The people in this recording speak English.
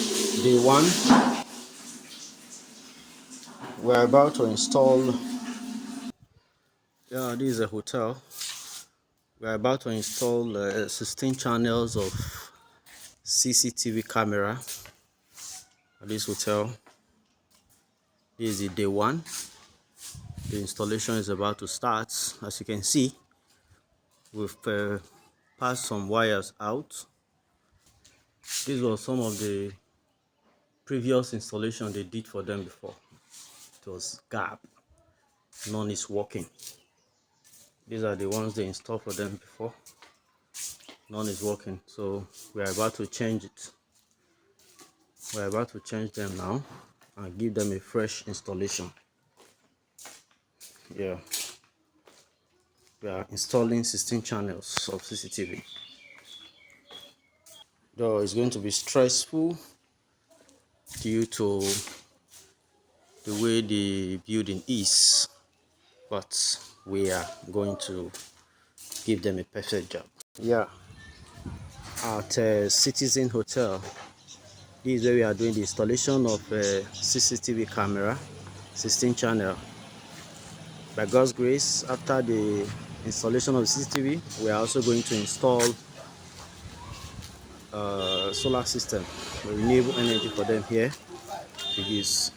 Day one, we're about to install. Yeah, this is a hotel. We're about to install 16 channels of CCTV camera at this hotel. This is the day one. The installation is about to start. As you can see, we've passed some wires out. These were some of the previous installation they did for them before. It was gap. None is working. These are the ones they installed for them before. None is working, so we're about to change it. We're about to change them now and give them a fresh installation. Yeah, we are installing 16 channels of CCTV. Though it's going to be stressful due to the way the building is, but we are going to give them a perfect job. Yeah, at Citizen Hotel, this is where we are doing the installation of CCTV camera, 16 channel. By God's grace, after the installation of CCTV, we are also going to install solar system, renewable energy for them here to use.